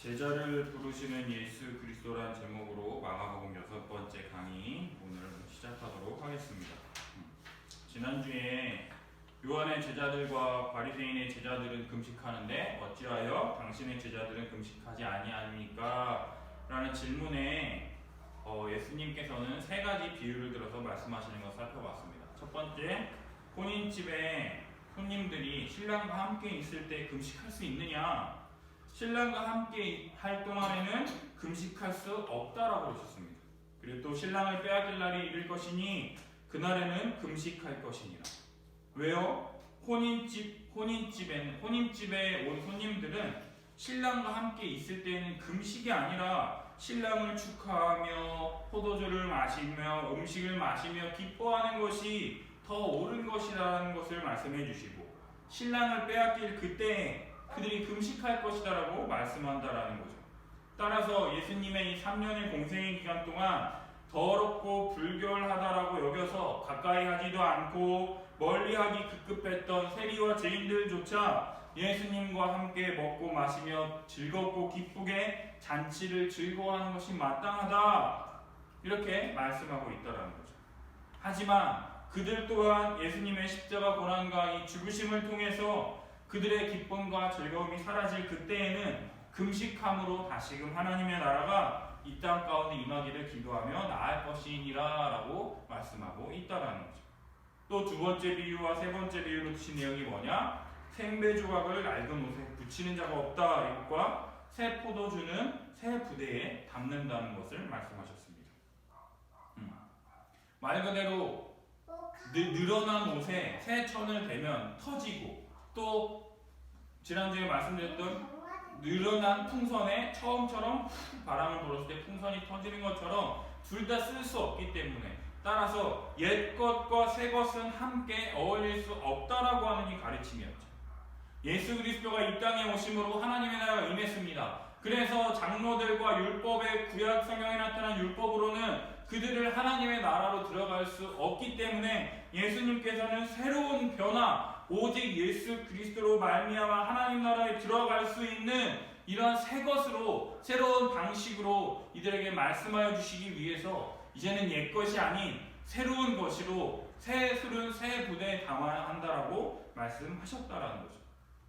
제자를 부르시는 예수 그리스도란 제목으로 마가복음 6번째 강의 오늘 시작하도록 하겠습니다. 지난주에 요한의 제자들과 바리새인의 제자들은 금식하는데 어찌하여 당신의 제자들은 금식하지 아니하니까? 라는 질문에 예수님께서는 세 가지 비유를 들어서 말씀하시는 것을 살펴봤습니다. 첫 번째, 혼인집에 손님들이 신랑과 함께 있을 때 금식할 수 있느냐? 신랑과 함께 할 동안에는 금식할 수 없다라고 그러셨습니다. 그리고 또 신랑을 빼앗길 날이 이를 것이니 그날에는 금식할 것이니라. 왜요? 혼인집에 온 손님들은 신랑과 함께 있을 때에는 금식이 아니라 신랑을 축하하며 포도주를 마시며 음식을 마시며 기뻐하는 것이 더 옳은 것이라는 것을 말씀해 주시고, 신랑을 빼앗길 그때 그들이 금식할 것이다라고 말씀한다라는 거죠. 따라서 예수님의 이 3년의 공생의 기간 동안 더럽고 불결하다라고 여겨서 가까이 하지도 않고 멀리하기 급급했던 세리와 죄인들조차 예수님과 함께 먹고 마시며 즐겁고 기쁘게 잔치를 즐거워하는 것이 마땅하다, 이렇게 말씀하고 있다라는 거죠. 하지만 그들 또한 예수님의 십자가 고난과 이 죽으심을 통해서 그들의 기쁨과 즐거움이 사라질 그때에는 금식함으로 다시금 하나님의 나라가 이 땅 가운데 임하기를 기도하며 나을 것이니라 라고 말씀하고 있다라는 거죠. 또 두 번째 비유와 세 번째 비유로 주신 내용이 뭐냐? 생배 조각을 낡은 옷에 붙이는 자가 없다, 이것과 새 포도주는 새 부대에 담는다는 것을 말씀하셨습니다. 말 그대로 늘어난 옷에 새 천을 대면 터지고, 또 지난주에 말씀드렸던 늘어난 풍선에 처음처럼 바람을 불었을 때 풍선이 터지는 것처럼 둘 다 쓸 수 없기 때문에, 따라서 옛 것과 새 것은 함께 어울릴 수 없다라고 하는 이 가르침이었죠. 예수 그리스도가 이 땅에 오심으로 하나님의 나라가 임했습니다. 그래서 장로들과 율법의 구약 성경에 나타난 율법으로는 그들을 하나님의 나라로 들어갈 수 없기 때문에 예수님께서는 새로운 변화, 오직 예수 그리스도로 말미암아 하나님 나라에 들어갈 수 있는 이러한 새 것으로, 새로운 방식으로 이들에게 말씀하여 주시기 위해서 이제는 옛 것이 아닌 새로운 것으로 새 술은 새 부대에 담아야 한다라고 말씀하셨다라는 거죠.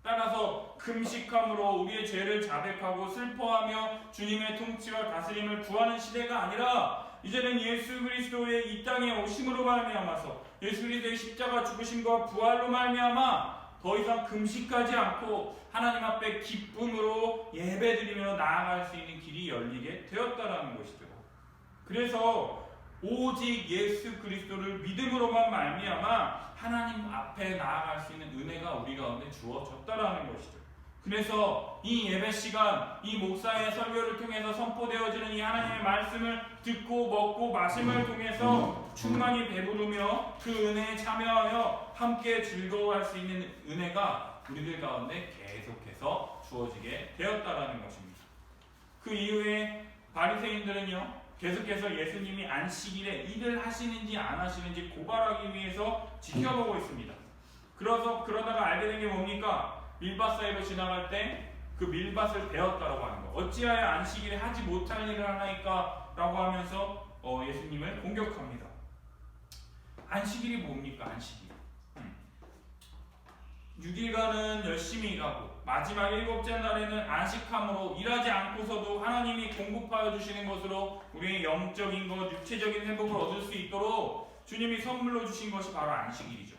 따라서 금식함으로 우리의 죄를 자백하고 슬퍼하며 주님의 통치와 다스림을 구하는 시대가 아니라 이제는 예수 그리스도의 이 땅에 오심으로 말미암아서 예수 그리스도의 십자가 죽으심과 부활로 말미암아 더 이상 금식하지 않고 하나님 앞에 기쁨으로 예배드리며 나아갈 수 있는 길이 열리게 되었다라는 것이죠. 그래서 오직 예수 그리스도를 믿음으로만 말미암아 하나님 앞에 나아갈 수 있는 은혜가 우리 가운데 주어졌다라는 것이죠. 그래서 이 예배 시간, 이 목사의 설교를 통해서 선포되어지는 이 하나님의 말씀을 듣고 먹고 마심을 통해서 충만히 배부르며 그 은혜에 참여하여 함께 즐거워할 수 있는 은혜가 우리들 가운데 계속해서 주어지게 되었다라는 것입니다. 그 이후에 바리새인들은요, 계속해서 예수님이 안식일에 일을 하시는지 안 하시는지 고발하기 위해서 지켜보고 있습니다. 그러다가 알게 된 게 뭡니까? 밀밭 사이로 지나갈 때 그 밀밭을 베었다라고 하는 거. 어찌하여 안식일에 하지 못할 일을 하나이까? 라고 하면서 예수님을 공격합니다. 안식일이 뭡니까? 안식일. 6일간은 열심히 일하고 마지막 7째 날에는 안식함으로 일하지 않고서도 하나님이 공급하여 주시는 것으로 우리의 영적인 것, 육체적인 회복을 얻을 수 있도록 주님이 선물로 주신 것이 바로 안식일이죠.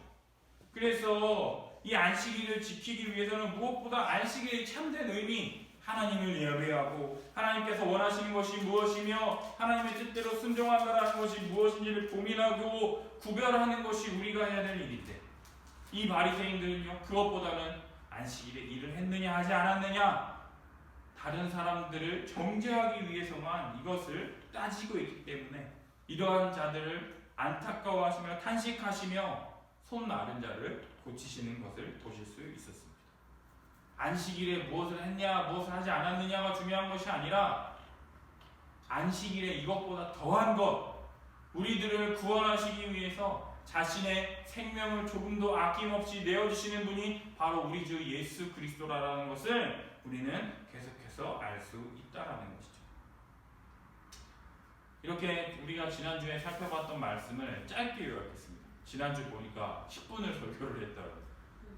그래서 이 안식일을 지키기 위해서는 무엇보다 안식일의 참된 의미, 하나님을 예배하고 하나님께서 원하시는 것이 무엇이며 하나님의 뜻대로 순종한다는 것이 무엇인지를 고민하고 구별하는 것이 우리가 해야 될 일인데, 이 바리새인들은요, 그것보다는 안식일에 일을 했느냐 하지 않았느냐, 다른 사람들을 정죄하기 위해서만 이것을 따지고 있기 때문에 이러한 자들을 안타까워하시며 탄식하시며 손 마른 자를 고치시는 것을 보실 수 있었습니다. 안식일에 무엇을 했냐, 무엇을 하지 않았느냐가 중요한 것이 아니라 안식일에 이것보다 더한 것, 우리들을 구원하시기 위해서 자신의 생명을 조금도 아낌없이 내어주시는 분이 바로 우리 주 예수 그리스도라는 것을 우리는 계속해서 알 수 있다라는 것이죠. 이렇게 우리가 지난주에 살펴봤던 말씀을 짧게 요약했습니다. 지난주 보니까 10분을 설교를 했더라고요.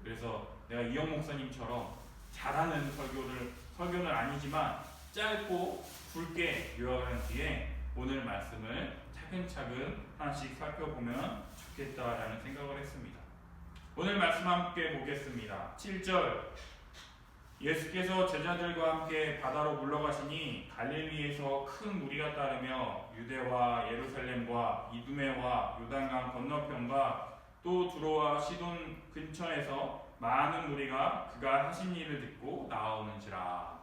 그래서 내가 이영 목사님처럼 잘하는 설교는 아니지만 짧고 굵게 요약한 뒤에 오늘 말씀을 차근차근 하나씩 살펴보면 좋겠다라는 생각을 했습니다. 오늘 말씀 함께 보겠습니다. 7절 예수께서 제자들과 함께 바다로 물러가시니 갈릴리에서 큰 무리가 따르며 유대와 예루살렘과 이두메와 요단강 건너편과 또 두로와 시돈 근처에서 많은 무리가 그가 하신 일을 듣고 나오는지라.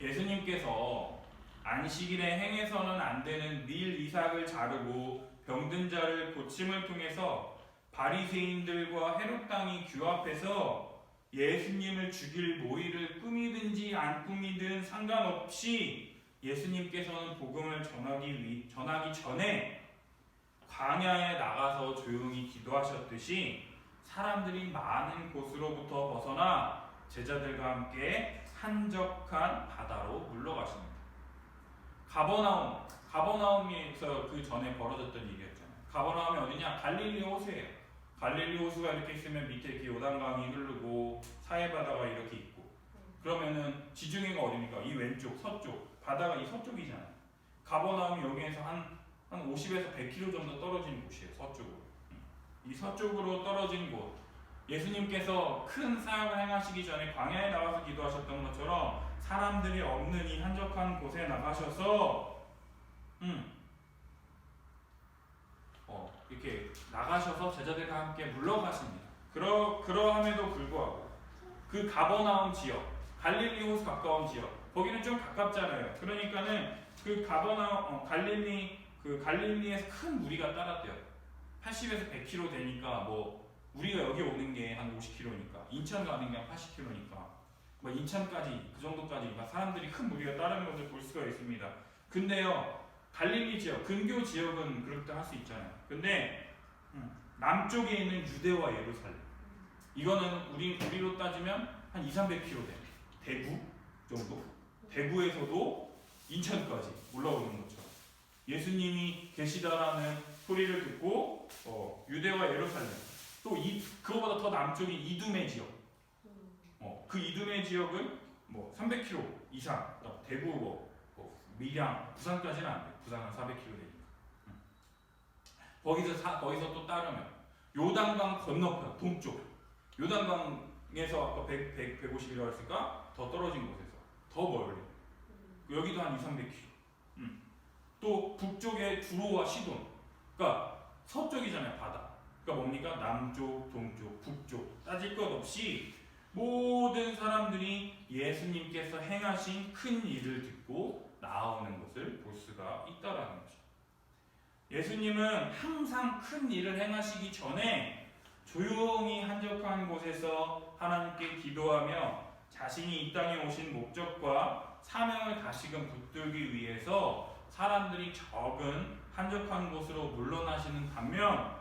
예수님께서 안식일에 행해서는 안 되는 밀 이삭을 자르고 병든 자를 고침을 통해서 바리새인들과 헤롯 당이 규합해서 예수님을 죽일 모의를 꾸미든지 안 꾸미든 상관없이 예수님께서는 복음을 전하기 전에 광야에 나가서 조용히 기도하셨듯이 사람들이 많은 곳으로부터 벗어나 제자들과 함께 한적한 바다로 물러가십니다. 가버나움에서 그 전에 벌어졌던 일이었잖아요. 가버나움이 어디냐? 갈릴리 호수예요. 갈릴리 호수가 이렇게 있으면 밑에 이렇게 요단강이 흐르고 사해바다가 이렇게 있고, 그러면은 지중해가 어디입니까? 이 왼쪽 서쪽 바다가 이 서쪽이잖아요. 가버나움이 여기에서 한 50에서 100km 정도 떨어진 곳이에요. 서쪽으로. 이 서쪽으로 떨어진 곳, 예수님께서 큰 사역을 행하시기 전에 광야에 나가서 기도하셨던 것처럼 사람들이 없는 이 한적한 곳에 나가셔서 이렇게 나가셔서 제자들과 함께 물러가십니다. 그러함에도 불구하고 그 가버나움 지역, 갈릴리 호수 가까운 지역, 거기는 좀 가깝잖아요. 그러니까는 그 가버나움 갈릴리에서 큰 무리가 따랐대요. 80에서 100km 되니까 뭐 우리가 여기 오는 게 한 50km니까 인천 가는 게 한 80km니까 뭐 인천까지 그 정도까지 사람들이 큰 무리가 따르는 것을 볼 수가 있습니다. 근데요, 갈릴리 지역, 근교 지역은 그렇게 할 수 있잖아요. 근데 남쪽에 있는 유대와 예루살렘, 이거는 우리로 따지면 한 200-300km 돼요. 대구 정도? 대구에서도 인천까지 올라오는 것처럼 예수님이 계시다라는 소리를 듣고 유대와 예루살렘, 또 그거보다 더 남쪽이 이두메 지역, 그 이두메 지역은 뭐 300km 이상, 대구 밀양, 부산까지는 안 돼요. 부산은 400km 되니까. 거기서 또 따르면 요단강 건너편 동쪽, 요단강에서 아까 150이라고 했을까? 더 떨어진 곳에서 더 멀리, 여기도 한 200-300km. 또 북쪽에 두로와 시돈, 그러니까 서쪽이잖아요, 바다. 그러니까 뭡니까? 남쪽, 동쪽, 북쪽 따질 것 없이 모든 사람들이 예수님께서 행하신 큰 일을 듣고 나오는 것을 볼 수가 있다라는 거죠. 예수님은 항상 큰 일을 행하시기 전에 조용히 한적한 곳에서 하나님께 기도하며 자신이 이 땅에 오신 목적과 사명을 다시금 붙들기 위해서 사람들이 적은 한적한 곳으로 물러나시는 반면,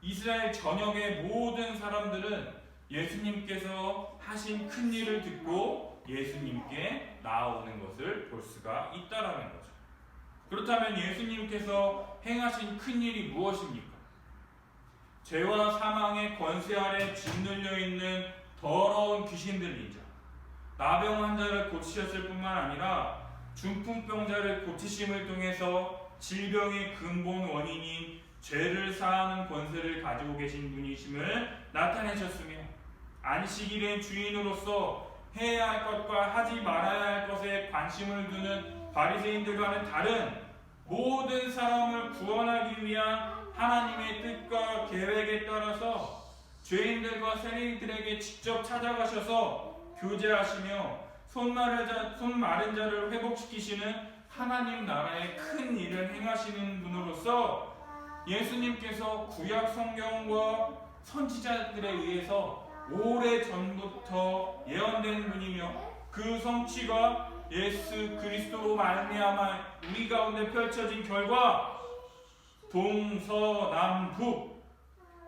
이스라엘 전역의 모든 사람들은 예수님께서 하신 큰 일을 듣고 예수님께 나아오는 것을 볼 수가 있다라는 거죠. 그렇다면 예수님께서 행하신 큰 일이 무엇입니까? 죄와 사망의 권세 아래 짓눌려 있는 더러운 귀신 들린 자, 나병 환자를 고치셨을 뿐만 아니라 중풍병자를 고치심을 통해서 질병의 근본 원인인 죄를 사하는 권세를 가지고 계신 분이심을 나타내셨으며, 안식일의 주인으로서 해야 할 것과 하지 말아야 할 것에 관심을 두는 바리새인들과는 다른 모든 사람을 구원하기 위한 하나님의 뜻과 계획에 따라서 죄인들과 세리들에게 직접 찾아가셔서 교제하시며 손 마른 자를 회복시키시는 하나님 나라의 큰 일을 행하시는 분으로서 예수님께서 구약 성경과 선지자들에 의해서 오래전부터 예언된 분이며, 그 성취가 예수 그리스도로 말미암아 우리 가운데 펼쳐진 결과 동서남북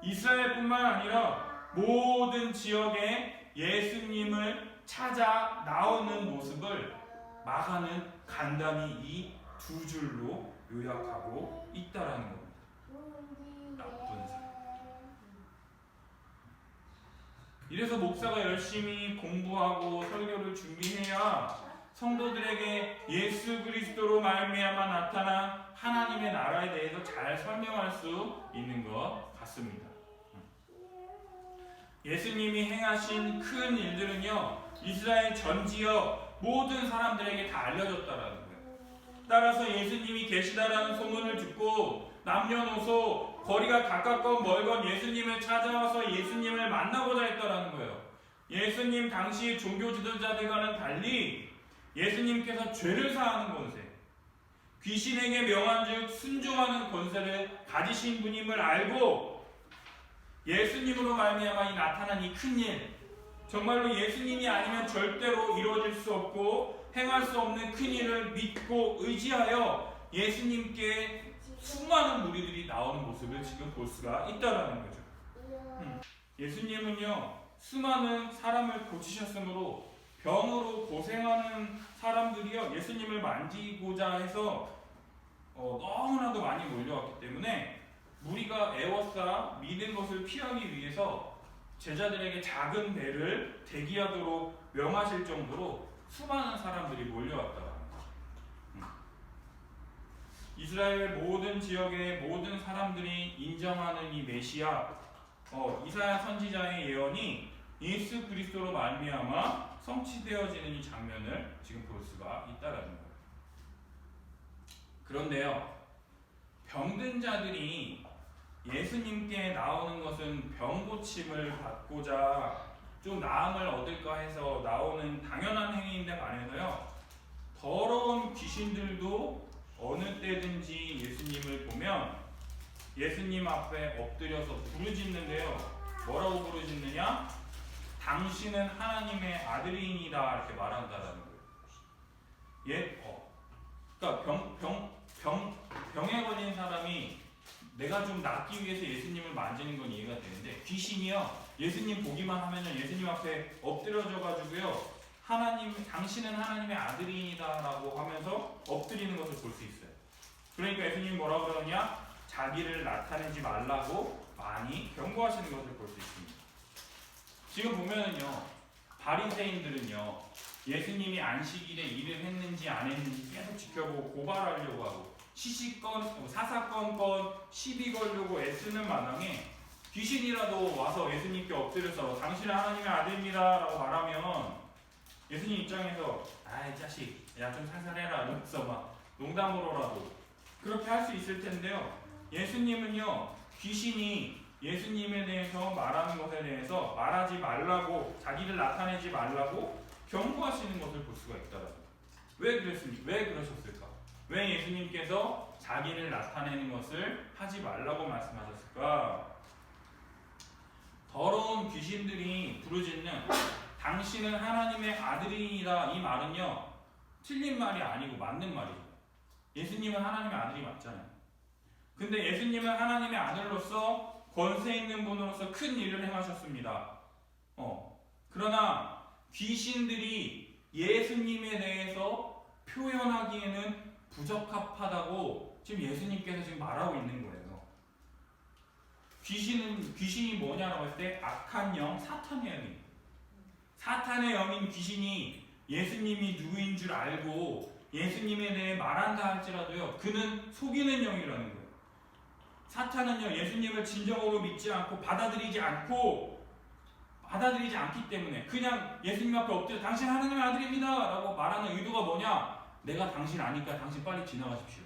이스라엘뿐만 아니라 모든 지역에 예수님을 찾아 나오는 모습을 마가는 간단히 이 두 줄로 요약하고 있다라는 겁니다. 나쁜 사람. 이래서 목사가 열심히 공부하고 설교를 준비해야 성도들에게 예수 그리스도로 말미암아 나타난 하나님의 나라에 대해서 잘 설명할 수 있는 것 같습니다. 예수님이 행하신 큰 일들은요, 이스라엘 전 지역 모든 사람들에게 다 알려졌다라는 거예요. 따라서 예수님이 계시다라는 소문을 듣고 남녀노소 거리가 가깝건 멀건 예수님을 찾아와서 예수님을 만나고자 했다라는 거예요. 예수님 당시 종교 지도자들과는 달리 예수님께서 죄를 사하는 권세, 귀신에게 명한즉 순종하는 권세를 가지신 분임을 알고 예수님으로 말미암아 나타난 이 큰 일, 정말로 예수님이 아니면 절대로 이루어질 수 없고 행할 수 없는 큰 일을 믿고 의지하여 예수님께 수많은 무리들이 나오는 모습을 지금 볼 수가 있다라는 거죠. 예수님은요, 수많은 사람을 고치셨으므로 병으로 고생하는 사람들이요, 예수님을 만지고자 해서 너무나도 많이 몰려왔기 때문에 무리가 애워싸 믿은 것을 피하기 위해서 제자들에게 작은 배를 대기하도록 명하실 정도로 수많은 사람들이 몰려왔다라는 거죠. 이스라엘 모든 지역의 모든 사람들이 인정하는 이 메시아, 이사야 선지자의 예언이 예수 그리스도로 말미암아 성취되어지는 이 장면을 지금 볼 수가 있다라는 거예요. 그런데요, 병든 자들이 예수님께 나오는 것은 병 고침을 받고자 좀 나음을 얻을까 해서 나오는 당연한 행위인데 반해서요, 더러운 귀신들도 어느 때든지 예수님을 보면 예수님 앞에 엎드려서 부르짖는데요, 뭐라고 부르짖느냐? 당신은 하나님의 아들이니이다, 이렇게 말한다라는 거예요. 그러니까 병에 걸린 사람이 내가 좀 낫기 위해서 예수님을 만지는 건 이해가 되는데, 귀신이요, 예수님 보기만 하면요, 예수님 앞에 엎드려져가지고요, 당신은 하나님의 아들이니다라고 하면서 엎드리는 것을 볼 수 있어요. 그러니까 예수님이 뭐라고 그러냐? 자기를 나타내지 말라고 많이 경고하시는 것을 볼 수 있습니다. 지금 보면은요, 바리새인들은요, 예수님이 안식일에 일을 했는지 안 했는지 계속 지켜보고 고발하려고 하고, 시시건 사사건건 시비 걸려고 애쓰는 마당에 귀신이라도 와서 예수님께 엎드려서 당신은 하나님의 아들입니다 라고 말하면 예수님 입장에서 아이 자식, 야 좀 살살해라 이러면서 막 농담으로라도 그렇게 할 수 있을 텐데요, 예수님은요, 귀신이 예수님에 대해서 말하는 것에 대해서 말하지 말라고, 자기를 나타내지 말라고 경고하시는 것을 볼 수가 있더라고요. 왜 그러셨을까? 왜 예수님께서 자기를 나타내는 것을 하지 말라고 말씀하셨을까? 더러운 귀신들이 부르짖는 당신은 하나님의 아들이니라, 이 말은요, 틀린 말이 아니고 맞는 말이죠. 예수님은 하나님의 아들이 맞잖아요. 근데 예수님은 하나님의 아들로서 권세 있는 분으로서 큰 일을 행하셨습니다. 그러나 귀신들이 예수님에 대해서 표현하기에는 부적합하다고 지금 예수님께서 지금 말하고 있는 거예요. 귀신이 뭐냐라고 했을 때 악한 영, 사탄의 영입니다. 사탄의 영인 귀신이 예수님이 누구인 줄 알고 예수님에 대해 말한다 할지라도요, 그는 속이는 영이라는 거예요. 사탄은요, 예수님을 진정으로 믿지 않고 받아들이지 않기 때문에 그냥 예수님 앞에 엎드려 당신 하나님의 아들입니다 라고 말하는 의도가 뭐냐? 내가 당신 아니까 당신 빨리 지나가십시오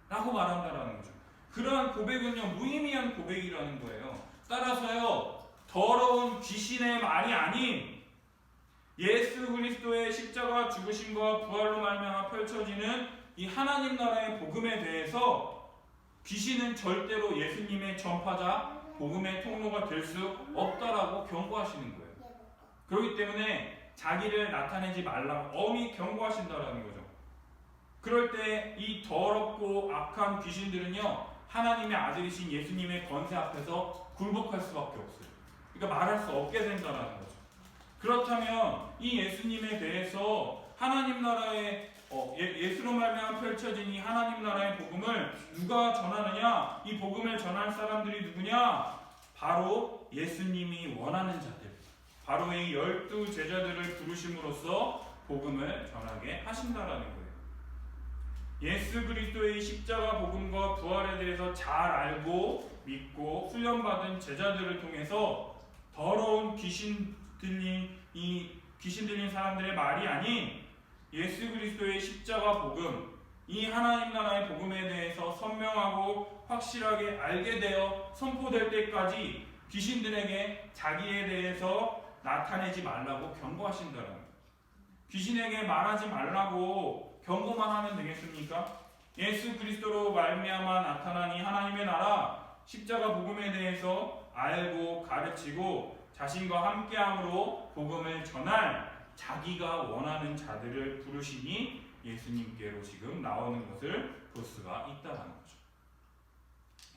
라고 말한다라는 거죠. 그러한 고백은요, 무의미한 고백이라는 거예요. 따라서요, 더러운 귀신의 말이 아닌 예수 그리스도의 십자가 죽으심과 부활로 말미암아 펼쳐지는 이 하나님 나라의 복음에 대해서 귀신은 절대로 예수님의 전파자, 복음의 통로가 될 수 없다라고 경고하시는 거예요. 그렇기 때문에 자기를 나타내지 말라고 엄히 경고하신다라는 거죠. 그럴 때 이 더럽고 악한 귀신들은요, 하나님의 아들이신 예수님의 권세 앞에서 굴복할 수밖에 없어요. 그러니까 말할 수 없게 된다라는 거죠. 그렇다면 이 예수님에 대해서 하나님 나라의 예수로 말미암아 펼쳐진 이 하나님 나라의 복음을 누가 전하느냐? 이 복음을 전할 사람들이 누구냐? 바로 예수님이 원하는 자들, 바로 이 12 제자들을 부르심으로써 복음을 전하게 하신다라는 거예요. 예수 그리스도의 십자가 복음과 부활에 대해서 잘 알고 믿고 훈련받은 제자들을 통해서 더러운 귀신 들린 사람들의 말이 아닌 예수 그리스도의 십자가 복음, 이 하나님 나라의 복음에 대해서 선명하고 확실하게 알게 되어 선포될 때까지 귀신들에게 자기에 대해서 나타내지 말라고 경고하신다는 거예요. 귀신에게 말하지 말라고 경고만 하면 되겠습니까? 예수 그리스도로 말미암아 나타난 이 하나님의 나라 십자가 복음에 대해서 알고 가르치고 자신과 함께함으로 복음을 전할 자기가 원하는 자들을 부르시니 예수님께로 지금 나오는 것을 볼 수가 있다는 거죠.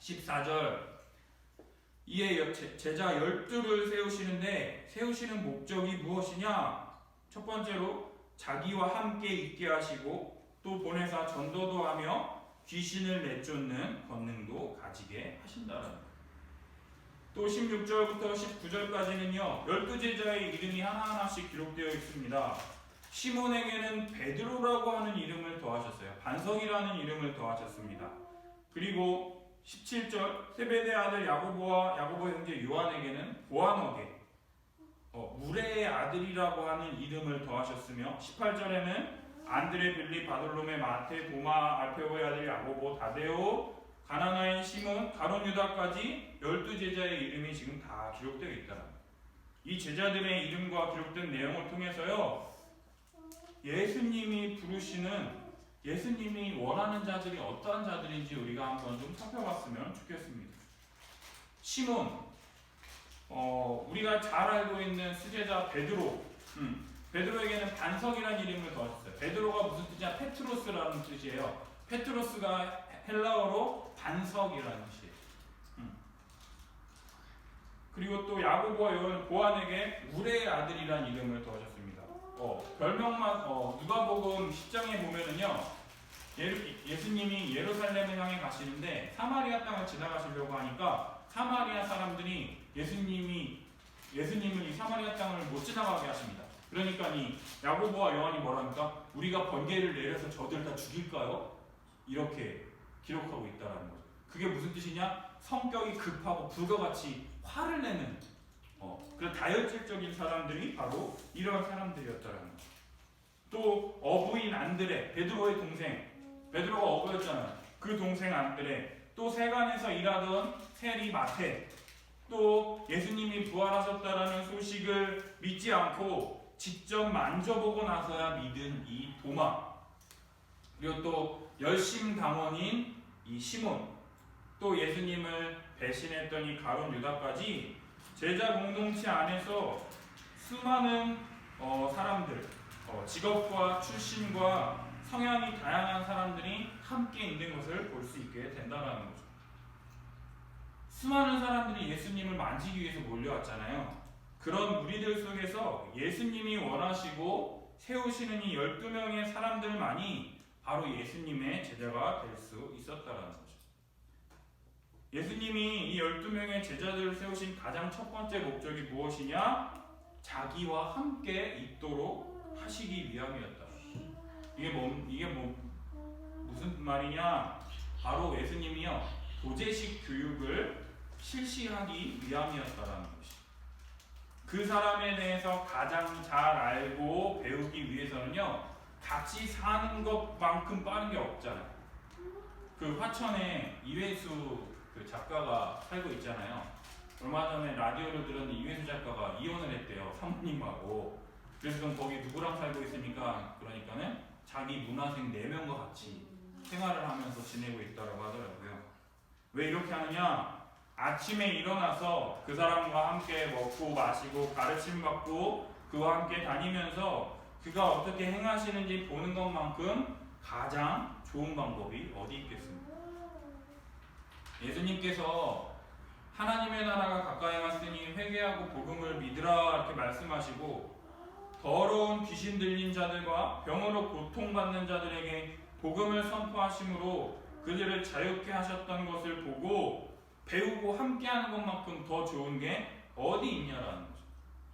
14절 이에 제자 12를 세우시는데 세우시는 목적이 무엇이냐? 첫 번째로 자기와 함께 있게 하시고 또 보내사 전도도 하며 귀신을 내쫓는 권능도 가지게 하신다는 거예요. 또 16절부터 19절까지는요 12제자의 이름이 하나하나씩 기록되어 있습니다. 시몬에게는 베드로라고 하는 이름을 더하셨어요. 반석이라는 이름을 더하셨습니다. 그리고 17절 세베대 아들 야고보와 야고보 형제 요한에게는 보아너게 무레의 아들이라고 하는 이름을 더하셨으며 18절에는 안드레, 빌립, 바돌로메, 마테, 도마, 알페오의 아들 야고보, 다데오, 가나나인 시몬, 가룟 유다까지 12제자의 이름이 지금 다 기록되어 있다. 이 제자들의 이름과 기록된 내용을 통해서요 예수님이 부르시는 예수님이 원하는 자들이 어떠한 자들인지 우리가 한번 좀 살펴봤으면 좋겠습니다. 시몬, 우리가 잘 알고 있는 수제자 베드로, 베드로에게는 반석이라는 이름을 더하셨어요. 베드로가 무슨 뜻이냐? 페트로스라는 뜻이에요. 페트로스가 헬라어로 반석이라는 뜻이에요. 그리고 또 야고보와 요한 보안에게 우레의 아들이라는 이름을 더하셨습니다. 별명만 누가복음 10장에 보면은요 예수님이 예루살렘을 향해 가시는데 사마리아 땅을 지나가시려고 하니까 사마리아 사람들이 예수님을 이 사마리아 땅을 못 지나가게 하십니다. 그러니까 이 야고보와 요한이 뭐랍니까? 우리가 번개를 내려서 저들 다 죽일까요? 이렇게 기록하고 있다는 거죠. 그게 무슨 뜻이냐? 성격이 급하고 불과같이 화를 내는 그런 다혈질적인 사람들이 바로 이런 사람들이었다는 거죠. 또 어부인 안드레, 베드로의 동생, 베드로가 어부였잖아요. 그 동생 안드레, 또 세간에서 일하던 세리 마테, 또 예수님이 부활하셨다라는 소식을 믿지 않고 직접 만져보고 나서야 믿은 이 도마, 그리고 또 열심당원인 이 시몬, 또 예수님을 배신했던 이 가룟 유다까지 제자 공동체 안에서 수많은 사람들, 직업과 출신과 성향이 다양한 사람들이 함께 있는 것을 볼 수 있게 된다는 거죠. 수많은 사람들이 예수님을 만지기 위해서 몰려왔잖아요. 그런 무리들 속에서 예수님이 원하시고 세우시는 이 12명의 사람들만이 바로 예수님의 제자가 될 수 있었다는 거죠. 예수님이 이 12명의 제자들을 세우신 가장 첫 번째 목적이 무엇이냐? 자기와 함께 있도록 하시기 위함이었다. 이게 무슨 말이냐? 바로 예수님이요 도제식 교육을 실시하기 위함이었다라는 것이. 그 사람에 대해서 가장 잘 알고 배우기 위해서는요 같이 사는 것만큼 빠른 게 없잖아요. 그 화천에 이회수 그 작가가 살고 있잖아요. 얼마 전에 라디오를 들었는데 이회수 작가가 이혼을 했대요. 사모님하고. 그래서 그럼 거기 누구랑 살고 있습니까? 그러니까는 자기 문화생 4명과 같이 생활을 하면서 지내고 있다고 하더라고요. 왜 이렇게 하느냐? 아침에 일어나서 그 사람과 함께 먹고 마시고 가르침 받고 그와 함께 다니면서 그가 어떻게 행하시는지 보는 것만큼 가장 좋은 방법이 어디 있겠습니까? 예수님께서 하나님의 나라가 가까이 왔으니 회개하고 복음을 믿으라 이렇게 말씀하시고 더러운 귀신 들린 자들과 병으로 고통받는 자들에게 복음을 선포하심으로 그들을 자유케 하셨던 것을 보고 배우고 함께하는 것만큼 더 좋은 게 어디 있냐라는 거죠.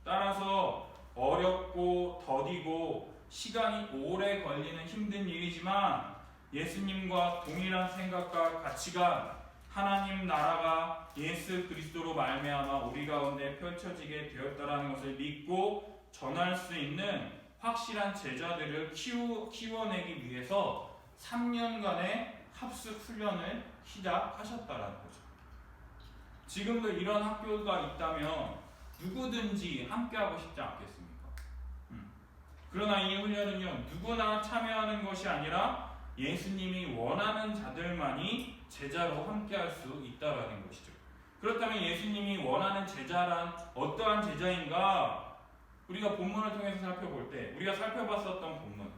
따라서 어렵고 더디고 시간이 오래 걸리는 힘든 일이지만 예수님과 동일한 생각과 가치가 하나님 나라가 예수 그리스도로 말미암아 우리 가운데 펼쳐지게 되었다라는 것을 믿고 전할 수 있는 확실한 제자들을 키워내기 위해서 3년간의 합숙 훈련을 시작하셨다라는 거죠. 지금도 이런 학교가 있다면 누구든지 함께하고 싶지 않겠습니까? 그러나 이 훈련은요, 누구나 참여하는 것이 아니라 예수님이 원하는 자들만이 제자로 함께할 수 있다라는 것이죠. 그렇다면 예수님이 원하는 제자란 어떠한 제자인가? 우리가 본문을 통해서 살펴볼 때 우리가 살펴봤었던 본문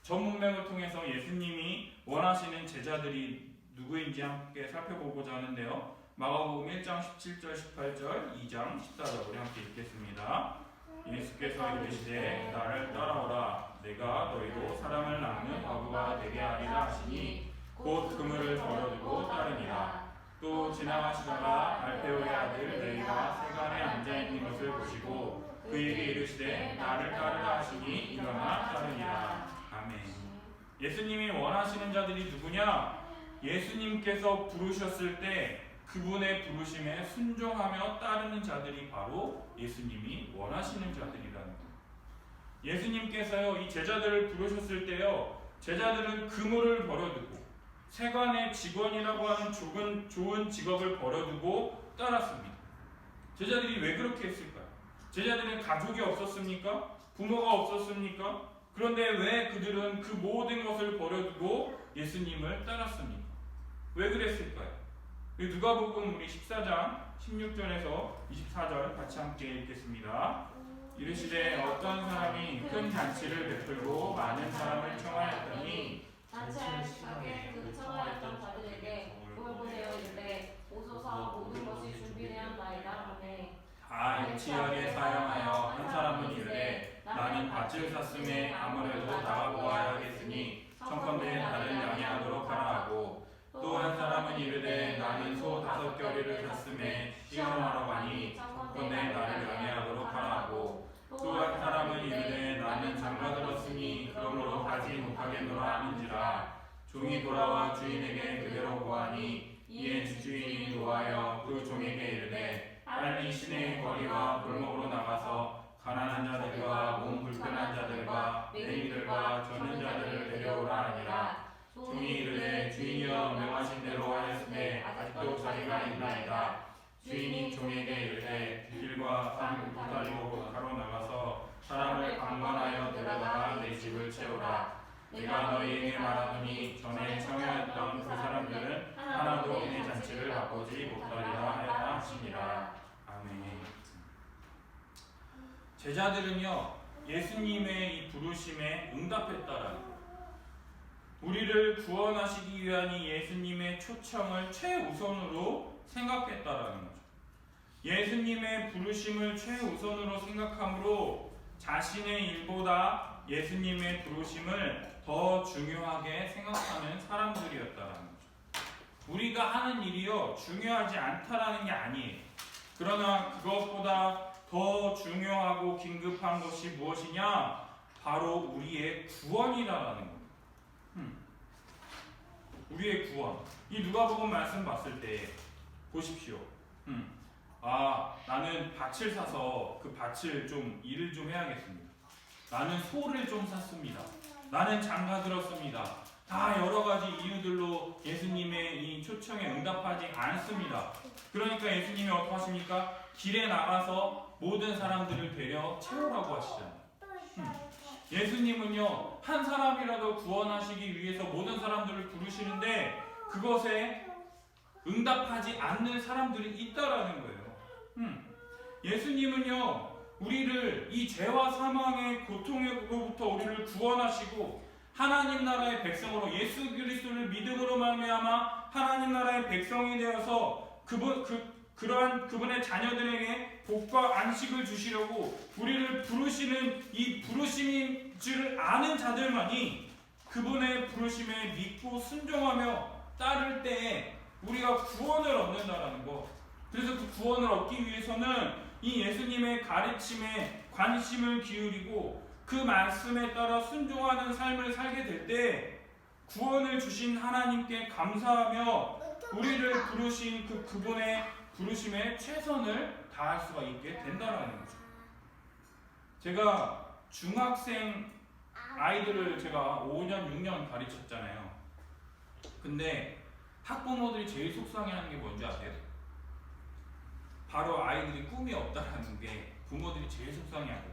전 문맥을 통해서 예수님이 원하시는 제자들이 누구인지 함께 살펴보고자 하는데요. 마가복음 1장 17절 18절 2장 14절 우리 함께 읽겠습니다. 예수께서 이르시되 나를 따라오라 내가 너희도 사람을 낚는 어부가 되게 하리라 하시니 곧 그물을 버려두고 따르니라. 또 지나가시다가 알페오의 아들 레위가 세간에 앉아있는 것을 보시고 그에게 이르시되 나를 따르라 하시니 일어나 따르니라. 아멘. 예수님이 원하시는 자들이 누구냐? 예수님께서 부르셨을 때 그분의 부르심에 순종하며 따르는 자들이 바로 예수님이 원하시는 자들이라는 거예요. 예수님께서요 이 제자들을 부르셨을 때요 제자들은 그물을 버려두고 세관의 직원이라고 하는 좋은 직업을 버려두고 따랐습니다. 제자들이 왜 그렇게 했을까요? 제자들은 가족이 없었습니까? 부모가 없었습니까? 그런데 왜 그들은 그 모든 것을 버려두고 예수님을 따랐습니까? 왜 그랬을까요? 누가복음 우리 14장 16절에서 24절 같이 함께 읽겠습니다. 이르시되 어떤 사람이 큰 잔치를 베풀고 많은 사람을 청하였더니 잔치할 시각에 그 청하였던 자들에게 그걸 보내어 이르되 오소서 모든 것이 준비되었나이다 하매 일치하게 사용하여 한 사람은 이르되 나는 밭을 샀음에 아무래도 나가보아야겠으니 청컨대 나를 양해하도록 하라 하고 또 한 사람은 이르되 나는 소 5겨리를 샀음에 시험하러 가니 청컨대 나를 양해하도록 하라 하고 또 한 사람은 이르되 나는 장가 들었으니 그러므로 가지 못하겠노라 하는지라. 종이 돌아와 주인에게 그대로 고하니 이에 주주인이 노하여 그 종에게 이르되 빨리 시내의 거리와 골목으로 나가서 가난한 자들과 몸 불편한 자들과 맹인들과 젖는 자들을 데려오라 하니라. 종이 이르되 주인이여 명하신 대로 하였으되 아직도 자리가 있나이다. 주인이 종에게 이르되 길과 산 구타리로 가로 나가서 사람을 방문하여 데려다가 내 집을 채우라. 내가 너희에게 말하노니 전에 청하였던 그 사람들은 하나도 내 잔치를 맛보지 못하리라 하였다 하시니라. 아멘. 제자들은요 예수님의 이 부르심에 응답했다라는 거예요. 우리를 구원하시기 위한 이 예수님의 초청을 최우선으로 생각했다라는 거죠. 예수님의 부르심을 최우선으로 생각함으로 자신의 일보다 예수님의 부르심을 더 중요하게 생각하는 사람들이었다라는 거죠. 우리가 하는 일이요 중요하지 않다라는 게 아니에요. 그러나 그것보다 더 중요하고 긴급한 것이 무엇이냐? 바로 우리의 구원이라는 거예요. 우리의 구원. 이 누가복음 말씀 봤을 때 보십시오. 나는 밭을 사서 그 밭을 좀 일을 좀 해야겠습니다. 나는 소를 좀 샀습니다. 나는 장가 들었습니다. 다 여러 가지 이유들로 예수님의 이 초청에 응답하지 않습니다. 그러니까 예수님이 어떻게 하십니까? 길에 나가서 모든 사람들을 데려 채우라고 하시잖아요. 예수님은요 한 사람이라도 구원하시기 위해서 모든 사람들을 부르시는데 그것에 응답하지 않는 사람들이 있다라는 거예요. 예수님은요 우리를 이 죄와 사망의 고통으로부터 우리를 구원하시고 하나님 나라의 백성으로 예수 그리스도를 믿음으로 말미암아 하나님 나라의 백성이 되어서 그러한 그분의 자녀들에게 복과 안식을 주시려고 우리를 부르시는 이 부르심인 줄 아는 자들만이 그분의 부르심에 믿고 순종하며 따를 때에 우리가 구원을 얻는다라는 것. 그래서 그 구원을 얻기 위해서는 이 예수님의 가르침에 관심을 기울이고 그 말씀에 따라 순종하는 삶을 살게 될 때 구원을 주신 하나님께 감사하며 우리를 부르신 그분의 부르심에 최선을 다할 수가 있게 된다라는 거죠. 제가 중학생 아이들을 제가 5년, 6년 가르쳤잖아요. 근데 학부모들이 제일 속상해하는 게 뭔지 아세요? 바로 아이들이 꿈이 없다라는 게 부모들이 제일 속상해하고,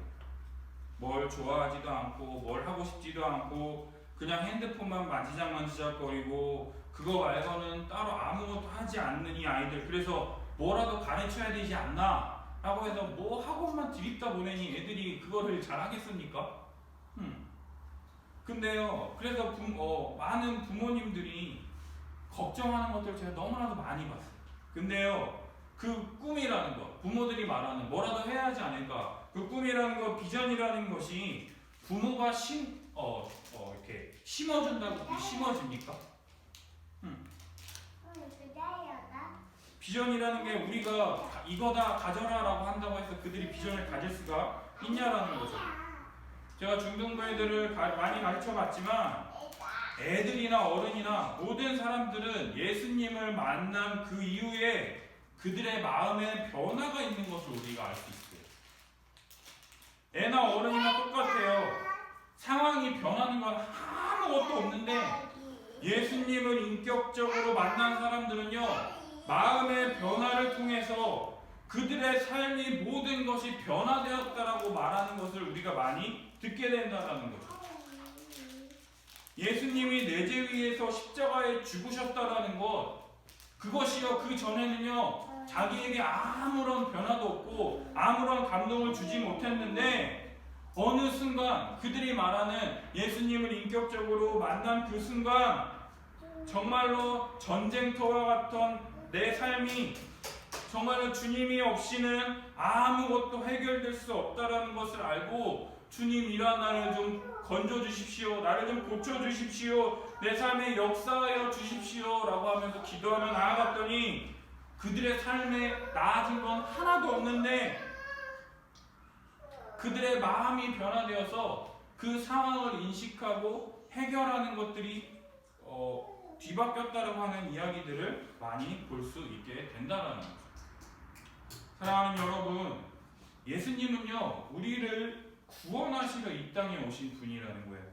뭘 좋아하지도 않고 뭘 하고 싶지도 않고 그냥 핸드폰만 만지작거리고 그거 말고는 따로 아무것도 하지 않는 이 아이들. 그래서 뭐라도 가르쳐야 되지 않나 라고 해서 뭐 학원만 드립다 보내니 애들이 그거를 잘 하겠습니까? 근데요, 그래서 많은 부모님들이 걱정하는 것들을 제가 너무나도 많이 봤어요. 근데요, 그 꿈이라는 것, 부모들이 말하는 뭐라도 해야 하지 않을까, 그 꿈이라는 것, 비전이라는 것이 부모가 이렇게 심어준다고 그게 심어집니까? 비전이라는 게 우리가 이거다 가져라라고 한다고 해서 그들이 비전을 가질 수가 있냐라는 거죠. 제가 중등부 애들을 많이 가르쳐봤지만 애들이나 어른이나 모든 사람들은 예수님을 만난 그 이후에 그들의 마음에 변화가 있는 것을 우리가 알 수 있어요. 애나 어른이나 똑같아요. 상황이 변하는 건 아무것도 없는데 예수님을 인격적으로 만난 사람들은요, 마음의 변화를 통해서 그들의 삶이 모든 것이 변화되었다라고 말하는 것을 우리가 많이 듣게 된다는 거죠. 예수님이 내 죄 위에서 십자가에 죽으셨다라는 것, 그것이요, 그 전에는요 자기에게 아무런 변화도 없고 아무런 감동을 주지 못했는데 어느 순간 그들이 말하는 예수님을 인격적으로 만난 그 순간 정말로 전쟁터와 같던 내 삶이 정말로 주님이 없이는 아무것도 해결될 수 없다라는 것을 알고 주님 이러한 나를 좀 건져주십시오. 나를 좀 고쳐주십시오. 내 삶에 역사하여 주십시오. 라고 하면서 기도하며 나아갔더니 그들의 삶에 나아진 건 하나도 없는데 그들의 마음이 변화되어서 그 상황을 인식하고 해결하는 것들이 뒤바뀌었다라고 하는 이야기들을 많이 볼 수 있게 된다는 거죠. 사랑하는 여러분, 예수님은요 우리를 구원하시러 이 땅에 오신 분이라는 거예요.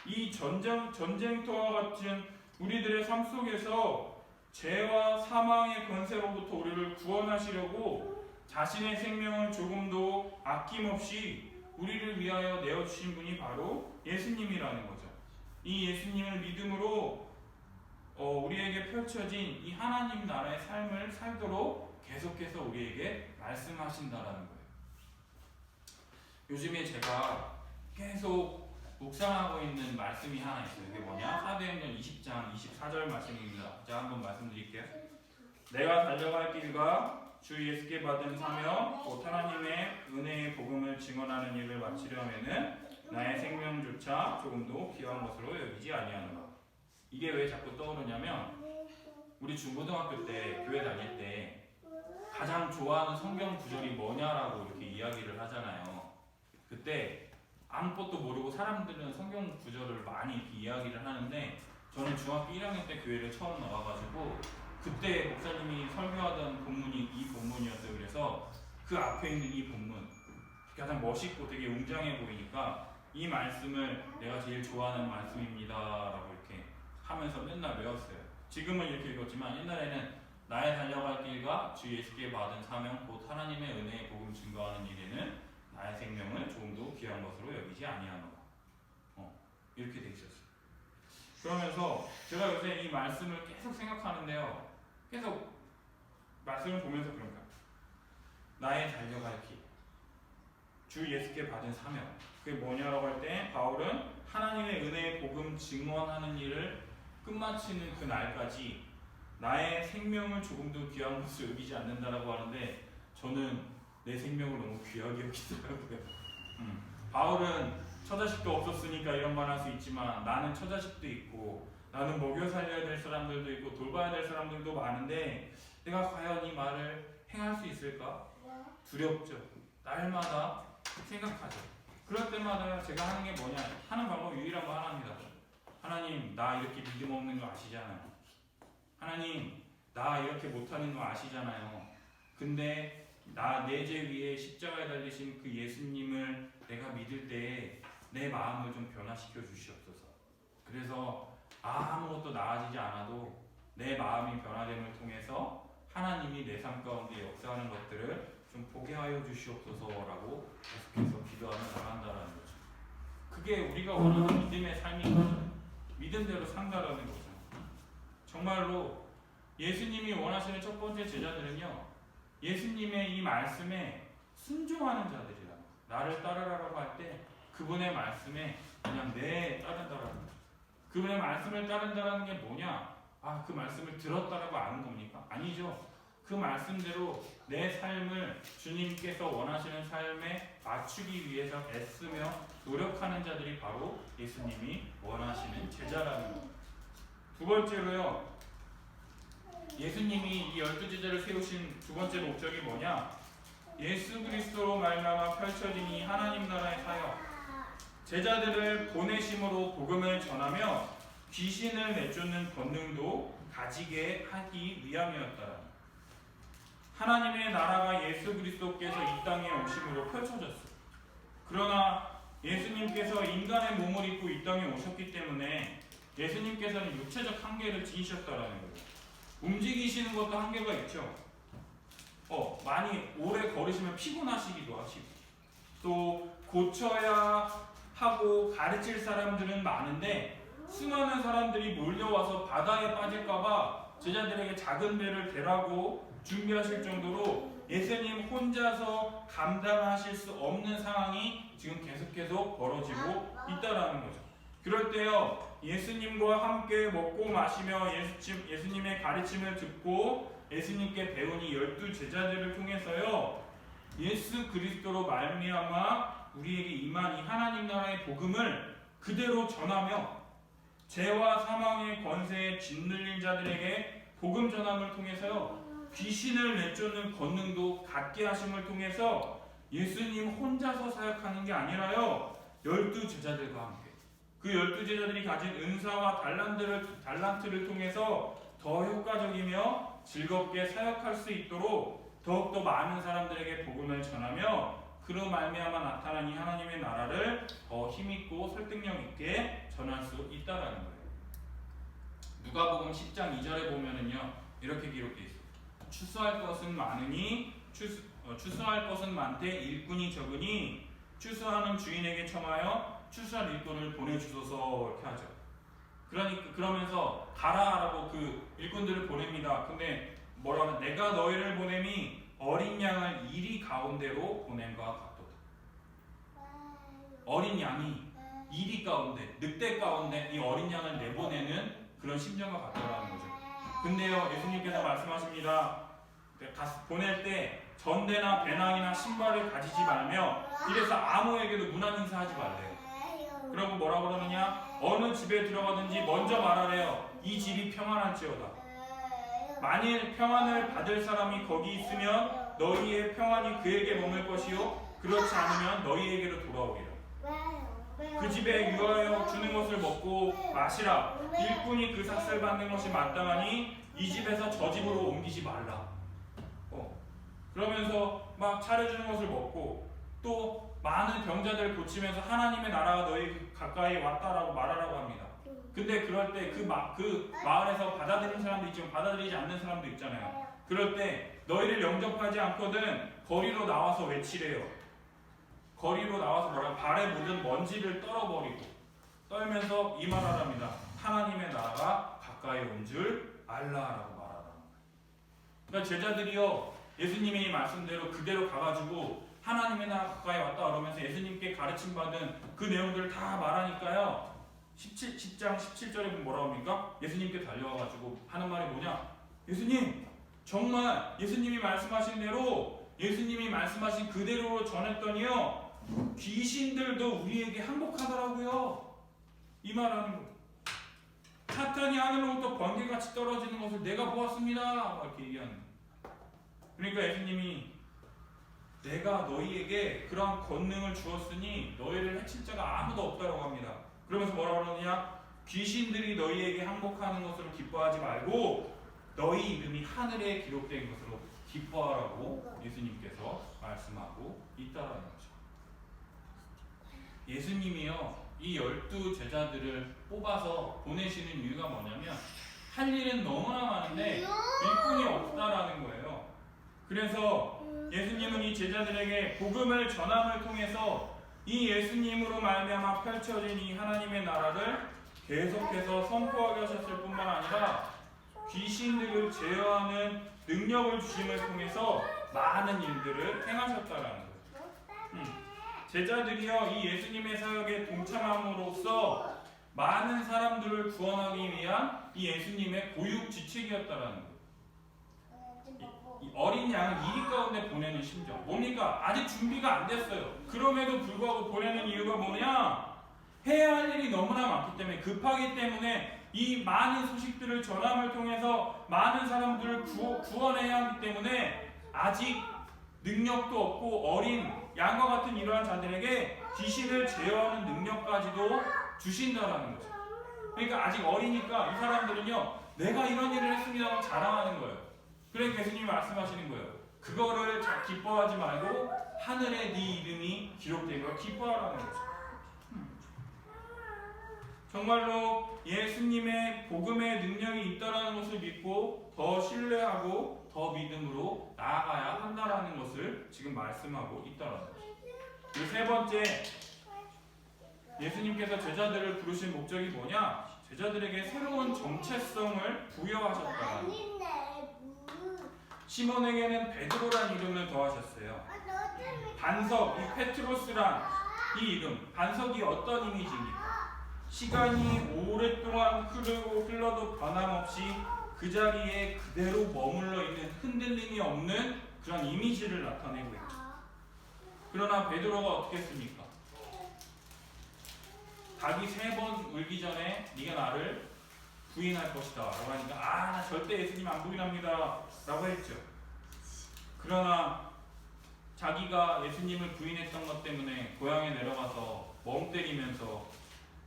이 전쟁터와 같은 우리들의 삶 속에서 죄와 사망의 권세로부터 우리를 구원하시려고 자신의 생명을 조금도 아낌없이 우리를 위하여 내어주신 분이 바로 예수님이라는 거죠. 이 예수님을 믿음으로 우리에게 펼쳐진 이 하나님 나라의 삶을 살도록 계속해서 우리에게 말씀하신다라는 거예요. 요즘에 제가 계속 묵상하고 있는 말씀이 하나 있어요. 이게 뭐냐? 사도행전 20장 24절 말씀입니다. 제가 한번 말씀드릴게요. 내가 달려갈 길과 주 예수께 받은 사명 곧 하나님의 은혜의 복음을 증언하는 일을 마치려면은 나의 생명조차 조금도 귀한 것으로 여기지 아니하노라. 이게 왜 자꾸 떠오르냐면 우리 중고등학교 때 교회 다닐 때 가장 좋아하는 성경 구절이 뭐냐라고 이렇게 이야기를 하잖아요. 그때 아무것도 모르고 사람들은 성경 구절을 많이 이렇게 이야기를 하는데 저는 중학교 1학년 때 교회를 처음 나와가지고 그때 목사님이 설교하던 본문이 이 본문이었어요. 그래서 그 앞에 있는 이 본문 가장 멋있고 되게 웅장해 보이니까 이 말씀을 내가 제일 좋아하는 말씀입니다 라고 이렇게 하면서 맨날 외웠어요. 지금은 이렇게 읽었지만 옛날에는 나의 달려갈 길과 주 예수께 받은 사명 곧 하나님의 은혜의 복음 증거하는 일에는 나의 생명을 조금도 귀한 것으로 여기지 아니하노라. 이렇게 돼 있었어요. 그러면서 제가 요새 이 말씀을 계속 생각하는데요. 계속 말씀을 보면서 그런가. 나의 달려갈 길, 주 예수께 받은 사명. 그게 뭐냐라고 할 때 바울은 하나님의 은혜의 복음 증언하는 일을 끝마치는 그 날까지 나의 생명을 조금도 귀한 것을 여기지 않는다라고 하는데 저는 내 생명을 너무 귀하게 여기더라고요. 바울은 처자식도 없었으니까 이런 말 할 수 있지만 나는 처자식도 있고 나는 먹여 살려야 될 사람들도 있고 돌봐야 될 사람들도 많은데 내가 과연 이 말을 행할 수 있을까? 두렵죠. 날마다 생각하죠. 그럴 때마다 제가 하는 게 뭐냐? 하는 방법 유일한 거 하나입니다. 하나님, 나 이렇게 믿음 없는 거 아시잖아요. 하나님, 나 이렇게 못하는 거 아시잖아요. 근데 내 죄 위에 십자가에 달리신 그 예수님을 내가 믿을 때 내 마음을 좀 변화시켜 주시옵소서. 그래서 아무것도 나아지지 않아도 내 마음이 변화됨을 통해서 하나님이 내 삶 가운데 역사하는 것들을 좀 보게 하여 주시옵소서라고 계속해서 기도하며 나간다라는 거죠. 그게 우리가 원하는 믿음의 삶인 거죠. 믿음대로 산다라는 거죠. 정말로 예수님이 원하시는 첫 번째 제자들은요, 예수님의 이 말씀에 순종하는 자들이라. 나를 따르라고 할 때 그분의 말씀에 그냥 따른다라는 거죠. 그분의 말씀을 따른다라는 게 뭐냐? 그 말씀을 들었다라고 아는 겁니까? 아니죠. 그 말씀대로 내 삶을 주님께서 원하시는 삶에 맞추기 위해서 애쓰며 노력하는 자들이 바로 예수님이 원하시는 제자라는 겁니다. 두 번째로요, 예수님이 이 12제자를 세우신 두 번째 목적이 뭐냐? 예수 그리스도로 말미암아 펼쳐진 이 하나님 나라의 사역, 제자들을 보내심으로 복음을 전하며 귀신을 내쫓는 권능도 가지게 하기 위함이었다. 하나님의 나라가 예수 그리스도께서 이 땅에 오심으로 펼쳐졌어요. 그러나 예수님께서 인간의 몸을 입고 이 땅에 오셨기 때문에 예수님께서는 육체적 한계를 지니셨다라는 거예요. 움직이시는 것도 한계가 있죠. 많이 오래 걸으시면 피곤하시기도 하시고, 또 고쳐야 하고 가르칠 사람들은 많은데 수많은 사람들이 몰려와서 바다에 빠질까봐 제자들에게 작은 배를 대라고 준비하실 정도로 예수님 혼자서 감당하실 수 없는 상황이 지금 계속 벌어지고 있다라는 거죠. 그럴 때요, 예수님과 함께 먹고 마시며 예수님의 가르침을 듣고 예수님께 배운 이 12제자들을 통해서요, 예수 그리스도로 말미암아 우리에게 임한 이 하나님 나라의 복음을 그대로 전하며 죄와 사망의 권세에 짓눌린 자들에게 복음 전함을 통해서요, 귀신을 내쫓는 권능도 갖게 하심을 통해서 예수님 혼자서 사역하는 게 아니라요, 12제자들과 함께 그 12제자들이 가진 은사와 달란트를 통해서 더 효과적이며 즐겁게 사역할 수 있도록 더욱더 많은 사람들에게 복음을 전하며 그로 말미암아 나타난 이 하나님의 나라를 더 힘있고 설득력 있게 전할 수 있다라는 거예요. 누가복음 10장 2절에 보면은요, 이렇게 기록되어 있어요. 추수할 것은 많으니 추수할 것은 많되 일꾼이 적으니 추수하는 주인에게 청하여 추수할 일꾼을 보내주소서 이렇게 하죠. 그러면서 가라라고 그 일꾼들을 보냅니다. 근데 뭐라고 하면 내가 너희를 보냄이 어린 양을 이리 가운데로 보냄과 같도다. 어린 양이 이리 가운데, 늑대 가운데 이 어린 양을 내보내는 그런 심정과 같다라는 거죠. 근데요, 예수님께서 말씀하십니다. 보낼 때 전대나 배낭이나 신발을 가지지 말며 이래서 아무에게도 문안 인사하지 말래요. 그러고 뭐라고 그러느냐? 어느 집에 들어가든지 먼저 말하래요. 이 집이 평안할지어다. 만일 평안을 받을 사람이 거기 있으면 너희의 평안이 그에게 머물 것이요 그렇지 않으면 너희에게로 돌아오리라. 그 집에 유하여 주는 것을 먹고 마시라. 일꾼이 그 삭슬 받는 것이 마땅하니 이 집에서 저 집으로 옮기지 말라. 그러면서 막 차려주는 것을 먹고 또 많은 병자들을 고치면서 하나님의 나라가 너희 가까이 왔다라고 말하라고 합니다. 근데 그럴 때 그 마을에서 받아들이는 사람도 있지만 받아들이지 않는 사람도 있잖아요. 그럴 때 너희를 영접하지 않거든 거리로 나와서 외치래요. 거리로 나와서 뭐라고? 발에 묻은 먼지를 떨면서 이 말 하랍니다. 하나님의 나라가 가까이 온 줄 알라라고 말하라. 그러니까 제자들이요, 예수님의 이 말씀대로 그대로 가가지고 하나님의 나라 가까이 왔다 그러면서 예수님께 가르침받은 그 내용들을 다 말하니까요, 10장 17절에 보면 뭐라고 합니까? 예수님께 달려와가지고 하는 말이 뭐냐? 예수님, 정말 예수님이 말씀하신 대로 예수님이 말씀하신 그대로 전했더니요 귀신들도 우리에게 항복하더라고요. 이 말하는 거. 사탄이 하늘로부터 번개같이 떨어지는 것을 내가 보았습니다. 이렇게 얘기하는 거예요. 그러니까 예수님이 내가 너희에게 그러한 권능을 주었으니 너희를 해칠 자가 아무도 없다고 합니다. 그러면서 뭐라고 그러느냐? 귀신들이 너희에게 항복하는 것으로 기뻐하지 말고 너희 이름이 하늘에 기록된 것으로 기뻐하라고 예수님께서 말씀하고 있다는 거죠. 예수님이요 이 12 제자들을 뽑아서 보내시는 이유가 뭐냐면 할 일은 너무나 많은데 일꾼이 없다라는 거예요. 그래서 예수님은 이 제자들에게 복음을 전함을 통해서 이 예수님으로 말미암아 펼쳐진 이 하나님의 나라를 계속해서 선포하게 하셨을 뿐만 아니라 귀신들을 제어하는 능력을 주심을 통해서 많은 일들을 행하셨다라는 거예요. 제자들이요 이 예수님의 사역에 동참함으로써 많은 사람들을 구원하기 위한 이 예수님의 고육지책이었다라는 거예요. 이 어린 양을 이리 가운데 보내는 심정 뭡니까? 아직 준비가 안 됐어요. 그럼에도 불구하고 보내는 이유가 뭐냐? 해야 할 일이 너무나 많기 때문에 급하기 때문에 이 많은 소식들을 전함을 통해서 많은 사람들을 구원해야 하기 때문에 아직 능력도 없고 어린 양과 같은 이러한 자들에게 귀신을 제어하는 능력까지도 주신다라는 거죠. 그러니까 아직 어리니까 이 사람들은요 내가 이런 일을 했습니다라고 자랑하는 거예요. 그래서 예수님이 말씀하시는 거예요. 그거를 기뻐하지 말고 하늘에 네 이름이 기록된 걸 기뻐하라는 거죠. 정말로 예수님의 복음의 능력이 있다라는 것을 믿고 더 신뢰하고 더 믿음으로 나아가야 한다라는 것을 지금 말씀하고 있다라는 거죠. 그리고 세 번째, 예수님께서 제자들을 부르신 목적이 뭐냐? 제자들에게 새로운 정체성을 부여하셨다라는 거죠. 시몬에게는 베드로란 이름을 더하셨어요. 반석, 이 페트로스란 이 이름, 반석이 어떤 이미지입니까? 시간이 오랫동안 흘러도 변함없이 그 자리에 그대로 머물러 있는 흔들림이 없는 그런 이미지를 나타내고 있죠. 그러나 베드로가 어떻게 했습니까? 닭이 3번 울기 전에 네가 나를 부인할 것이다 라고 하니까 나 절대 예수님 안 부인합니다 라고 했죠. 그러나 자기가 예수님을 부인했던 것 때문에 고향에 내려가서 멍 때리면서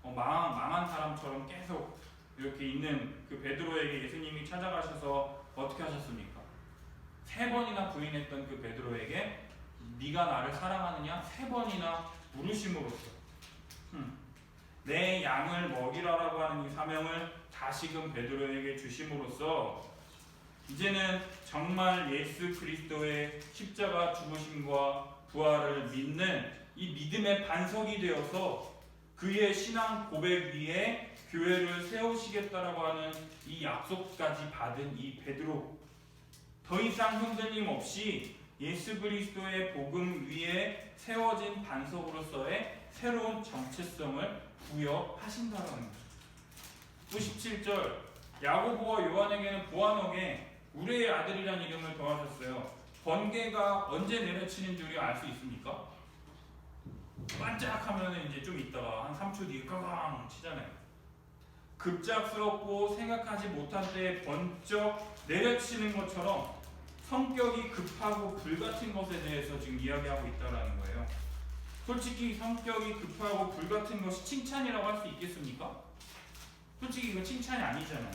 망한 사람처럼 계속 이렇게 있는 그 베드로에게 예수님이 찾아가셔서 어떻게 하셨습니까? 3번이나 부인했던 그 베드로에게 네가 나를 사랑하느냐? 3번이나 물으심으로써 내 양을 먹이라라고 하는 이 사명을 다시금 베드로에게 주심으로써 이제는 정말 예수 그리스도의 십자가 죽으심과 부활을 믿는 이 믿음의 반석이 되어서 그의 신앙 고백 위에 교회를 세우시겠다라고 하는 이 약속까지 받은 이 베드로, 더 이상 흔들림 없이 예수 그리스도의 복음 위에 세워진 반석으로서의 새로운 정체성을 부여하신다는 거죠. 97절 야고보와 요한에게는 보아너게 우리의 아들이란 이름을 더하셨어요. 번개가 언제 내려치는 줄이 알 수 있습니까? 반짝하면 이제 좀 있다가 한 3초 뒤에 꽝 치잖아요. 급작스럽고 생각하지 못한 때에 번쩍 내려치는 것처럼 성격이 급하고 불같은 것에 대해서 지금 이야기하고 있다는 거예요. 솔직히 성격이 급하고 불같은 것이 칭찬이라고 할 수 있겠습니까? 솔직히 이거 칭찬이 아니잖아요.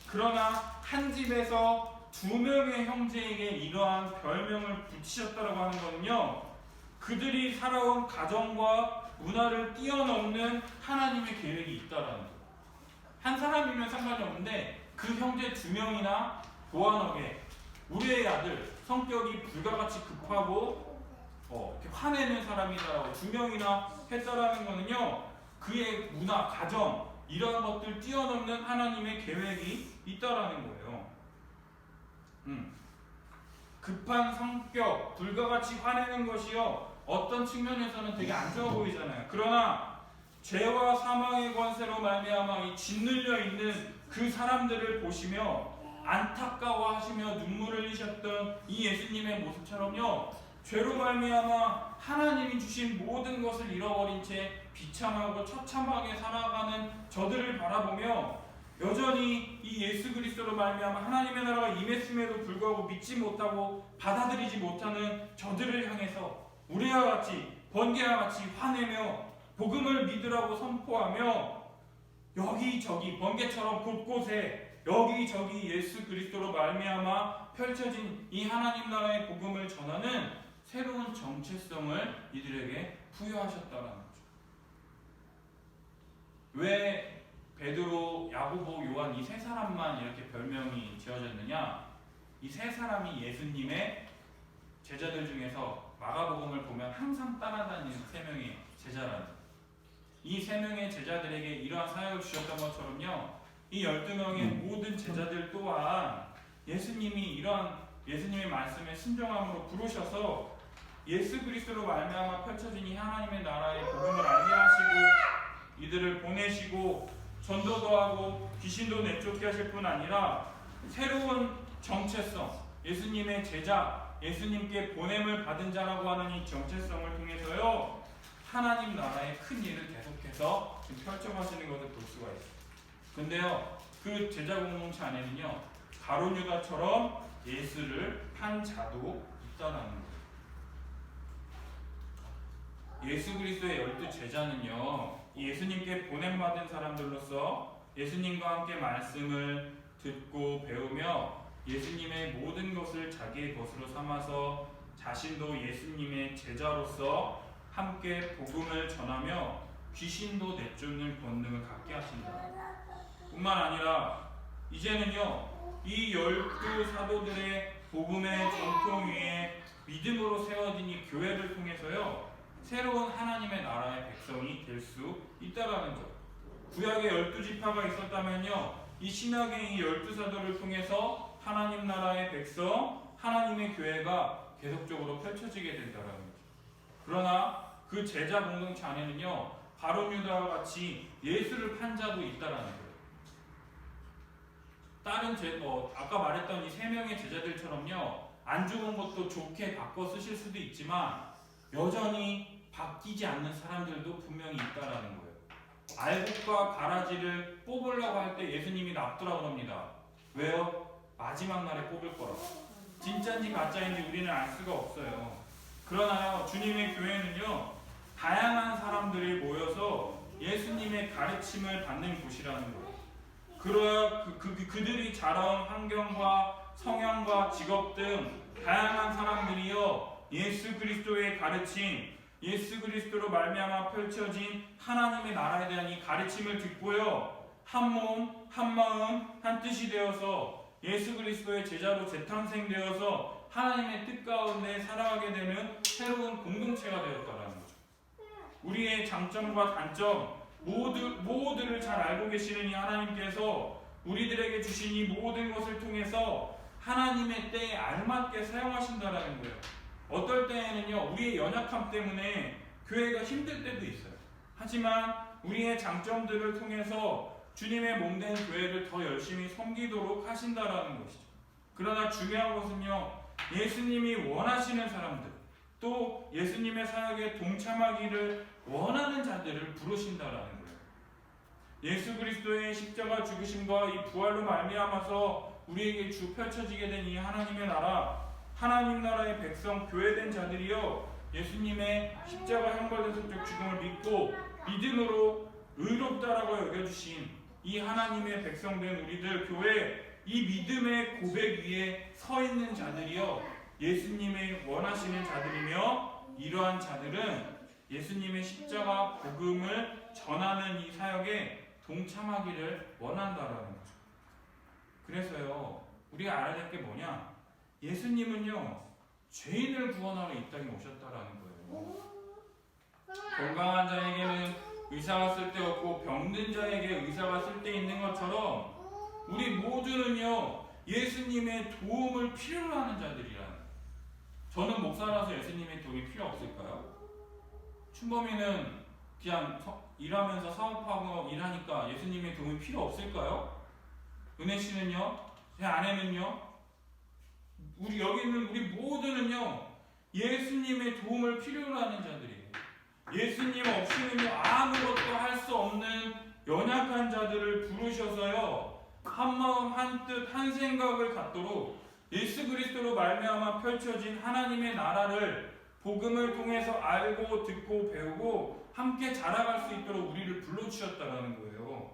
그러나 한 집에서 2명의 형제에게 이러한 별명을 붙이셨다고 하는 것은요, 그들이 살아온 가정과 문화를 뛰어넘는 하나님의 계획이 있다라는 거예요. 한 사람이면 상관이 없는데 그 형제 2명이나 보아너게 우리의 아들 성격이 불가같이 급하고 이렇게 화내는 사람이다라고 2명이나 했다라는 거는요, 그의 문화, 가정 이러한 것들 뛰어넘는 하나님의 계획이 있다라는 거예요. 급한 성격, 불가같이 화내는 것이요, 어떤 측면에서는 되게 안 좋아 보이잖아요. 그러나 죄와 사망의 권세로 말미암아 이 짓눌려 있는 그 사람들을 보시며 안타까워하시며 눈물을 흘리셨던 이 예수님의 모습처럼요, 죄로 말미암아 하나님이 주신 모든 것을 잃어버린 채 비참하고 처참하게 살아가는 저들을 바라보며 여전히 이 예수 그리스도로 말미암아 하나님의 나라가 임했음에도 불구하고 믿지 못하고 받아들이지 못하는 저들을 향해서 우리와 같이 번개와 같이 화내며 복음을 믿으라고 선포하며 여기저기 번개처럼 곳곳에 여기저기 예수 그리스도로 말미암아 펼쳐진 이 하나님 나라의 복음을 전하는 새로운 정체성을 이들에게 부여하셨다는 거죠. 왜 베드로, 야고보, 요한 이 세 사람만 이렇게 별명이 지어졌느냐? 이 세 사람이 예수님의 제자들 중에서 마가복음을 보면 항상 따라다니는 세 명의 제자라는 거예요. 이 세 명의 제자들에게 이러한 사역을 주셨던 것처럼요, 이 12명의 모든 제자들 또한 예수님이 이러한 예수님의 말씀에 순종함으로 부르셔서 예수 그리스도로 말미암아 펼쳐진 이 하나님의 나라의 복음을 알게 하시고 이들을 보내시고 전도도 하고 귀신도 내쫓게 하실 뿐 아니라 새로운 정체성, 예수님의 제자, 예수님께 보냄을 받은 자라고 하는 이 정체성을 통해서요, 하나님 나라의 큰 일을 계속해서 지금 펼쳐가시는 것을 볼 수가 있어요. 근데요, 그 제자 공동체 안에는요, 가룟 유다처럼 예수를 판 자도 있다라는 거예요. 예수 그리스도의 12제자는요, 예수님께 보냄받은 사람들로서 예수님과 함께 말씀을 듣고 배우며 예수님의 모든 것을 자기의 것으로 삼아서 자신도 예수님의 제자로서 함께 복음을 전하며 귀신도 내쫓는 권능을 갖게 하신다. 뿐만 아니라 이제는요, 이 12사도들의 복음의 전통 위에 믿음으로 세워진 이 교회를 통해서요, 새로운 하나님의 나라의 백성이 될 수 있다라는 것. 구약에 12지파가 있었다면요, 이 신약의 이 12사도를 통해서 하나님 나라의 백성, 하나님의 교회가 계속적으로 펼쳐지게 된다라는 거죠. 그러나 그 제자 공동체 안에는요, 가룟 유다와 같이 예수를 판 자도 있다라는 거예요. 다른 아까 말했던 이 세 명의 제자들처럼요, 안 죽은 것도 좋게 바꿔 쓰실 수도 있지만 여전히 바뀌지 않는 사람들도 분명히 있다라는 거예요. 알곡과 가라지를 뽑으려고 할 때 예수님이 놔두라고 합니다. 왜요? 마지막 날에 뽑을 거라고. 진짜인지 가짜인지 우리는 알 수가 없어요. 그러나요, 주님의 교회는요, 다양한 사람들이 모여서 예수님의 가르침을 받는 곳이라는 거예요. 그러야 그들이 자라온 환경과 성향과 직업 등 다양한 사람들이요, 예수 그리스도의 가르침, 예수 그리스도로 말미암아 펼쳐진 하나님의 나라에 대한 이 가르침을 듣고요, 한 몸, 한 마음, 한 뜻이 되어서 예수 그리스도의 제자로 재탄생되어서 하나님의 뜻 가운데 살아가게 되는 새로운 공동체가 되었다라는 거죠. 우리의 장점과 단점 모두를 잘 알고 계시는 이 하나님께서 우리들에게 주신 이 모든 것을 통해서 하나님의 때에 알맞게 사용하신다라는 거예요. 어떨 때에는요, 우리의 연약함 때문에 교회가 힘들 때도 있어요. 하지만 우리의 장점들을 통해서 주님의 몸된 교회를 더 열심히 섬기도록 하신다라는 것이죠. 그러나 중요한 것은요, 예수님이 원하시는 사람들, 또 예수님의 사역에 동참하기를 원하는 자들을 부르신다라는 거예요. 예수 그리스도의 십자가 죽으심과 이 부활로 말미암아서 우리에게 펼쳐지게 된 이 하나님의 나라, 하나님 나라의 백성, 교회된 자들이요, 예수님의 십자가 형벌대속적 죽음을 믿고 믿음으로 의롭다라고 여겨주신 이 하나님의 백성된 우리들 교회, 이 믿음의 고백 위에 서 있는 자들이요, 예수님의 원하시는 자들이며, 이러한 자들은 예수님의 십자가 복음을 전하는 이 사역에 동참하기를 원한다라는 거죠. 그래서요, 우리가 알아야 될 게 뭐냐? 예수님은요, 죄인을 구원하러 이 땅에 오셨다라는 거예요. 건강한 자에게는 의사가 쓸데없고 병든 자에게 의사가 쓸데있는 것처럼 우리 모두는요, 예수님의 도움을 필요로 하는 자들이라는. 저는 목사라서 예수님의 도움이 필요 없을까요? 춘범이는 그냥 일하면서 사업하고 일하니까 예수님의 도움이 필요 없을까요? 은혜 씨는요, 제 안에는요, 우리 여기 있는 우리 모두는요, 예수님의 도움을 필요로 하는 자들이에요. 예수님 없이는요, 아무것도 할 수 없는 연약한 자들을 부르셔서요, 한 마음 한 뜻 한 생각을 갖도록 예수 그리스도로 말미암아 펼쳐진 하나님의 나라를 복음을 통해서 알고 듣고 배우고 함께 자라갈 수 있도록 우리를 불러주셨다라는 거예요.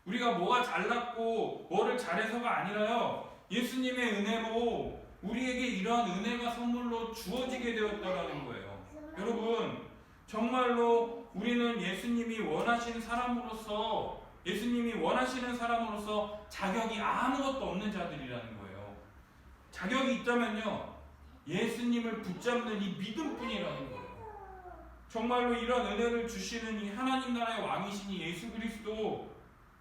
우리가 뭐가 잘났고 뭐를 잘해서가 아니라요, 예수님의 은혜로 우리에게 이러한 은혜가 선물로 주어지게 되었다라는 거예요. 여러분, 정말로 우리는 예수님이 원하시는 사람으로서 자격이 아무것도 없는 자들이라는 거예요. 자격이 있다면요, 예수님을 붙잡는 이 믿음뿐이라는 거예요. 정말로 이런 은혜를 주시는 이 하나님 나라의 왕이신 이 예수 그리스도,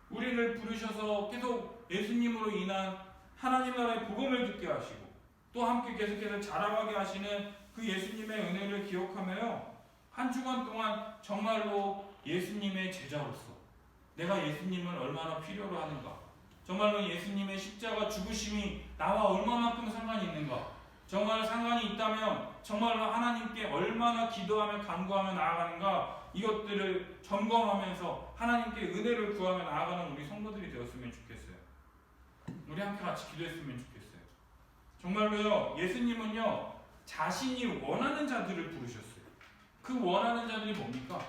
우리를 부르셔서 계속 예수님으로 인한 하나님 나라의 복음을 듣게 하시고 또 함께 계속해서 자라가게 하시는 그 예수님의 은혜를 기억하며요, 한 주간 동안 정말로 예수님의 제자로서 내가 예수님을 얼마나 필요로 하는가, 정말로 예수님의 십자가 죽으심이 나와 얼마만큼 상관이 있는가, 정말 상관이 있다면 정말로 하나님께 얼마나 기도하며 간구하며 나아가는가, 이것들을 점검하면서 하나님께 은혜를 구하며 나아가는 우리 성도들이 되었으면 좋겠어요. 우리 함께 같이 기도했으면 좋겠어요. 정말로요, 예수님은요, 자신이 원하는 자들을 부르셨어요. 그 원하는 자들이 뭡니까?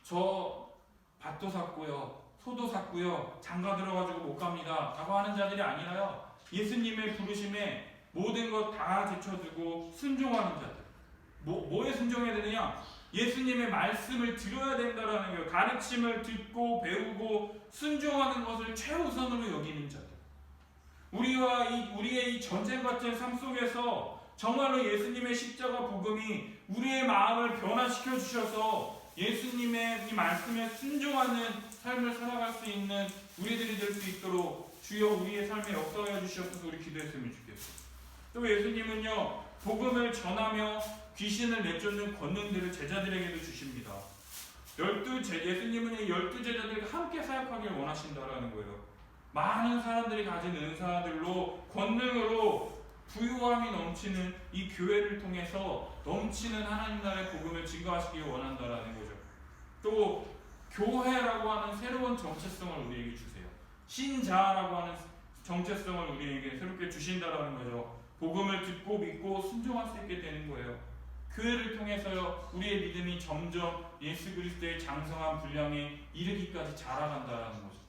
저 밭도 샀고요, 소도 샀고요, 장가 들어가지고 못 갑니다 라고 하는 자들이 아니라요, 예수님의 부르심에 모든 것 다 제쳐두고 순종하는 자들. 뭐에 순종해야 되느냐? 예수님의 말씀을 들어야 된다라는 거예요. 가르침을 듣고 배우고 순종하는 것을 최우선으로 여기는 자들. 우리의 이 전쟁 같은 삶 속에서 정말로 예수님의 십자가 복음이 우리의 마음을 변화시켜 주셔서 예수님의 이 말씀에 순종하는 삶을 살아갈 수 있는 우리들이 될 수 있도록 주여 우리의 삶에 역사하여 주시옵소서. 우리 기도했으면 좋겠어요. 또 예수님은요, 복음을 전하며 귀신을 내쫓는 권능들을 제자들에게도 주십니다. 예수님은 12제자들과 함께 사역하길 원하신다라는 거예요. 많은 사람들이 가진 은사들로 권능으로 부유함이 넘치는 이 교회를 통해서 넘치는 하나님 나라의 복음을 증거하시길 원한다라는 거죠. 또 교회라고 하는 새로운 정체성을 우리에게 주세요. 신자라고 하는 정체성을 우리에게 새롭게 주신다라는 거죠. 복음을 듣고 믿고 순종할 수 있게 되는 거예요. 교회를 통해서요, 우리의 믿음이 점점 예수 그리스도의 장성한 분량에 이르기까지 자라간다라는 거죠.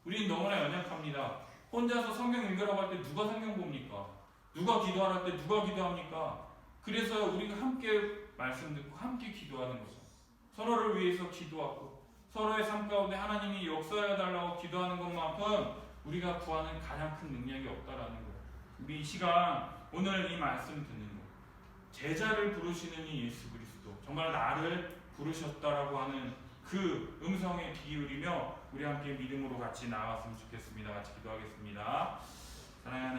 우리는 너무나 연약합니다. 혼자서 성경 읽으라고 할 때 누가 성경 봅니까? 누가 기도하라 할 때 누가 기도합니까? 그래서 우리가 함께 말씀 듣고 함께 기도하는 거죠. 서로를 위해서 기도하고 서로의 삶 가운데 하나님이 역사해 달라고 기도하는 것만큼 우리가 구하는 가장 큰 능력이 없다라는 거예요. 우리 이 시간 오늘 이 말씀 듣는 거, 제자를 부르시는 이 예수 그리스도, 정말 나를 부르셨다라고 하는 그 음성에 귀 기울이며 우리 함께 믿음으로 같이 나아갔으면 좋겠습니다. 같이 기도하겠습니다. 사랑하는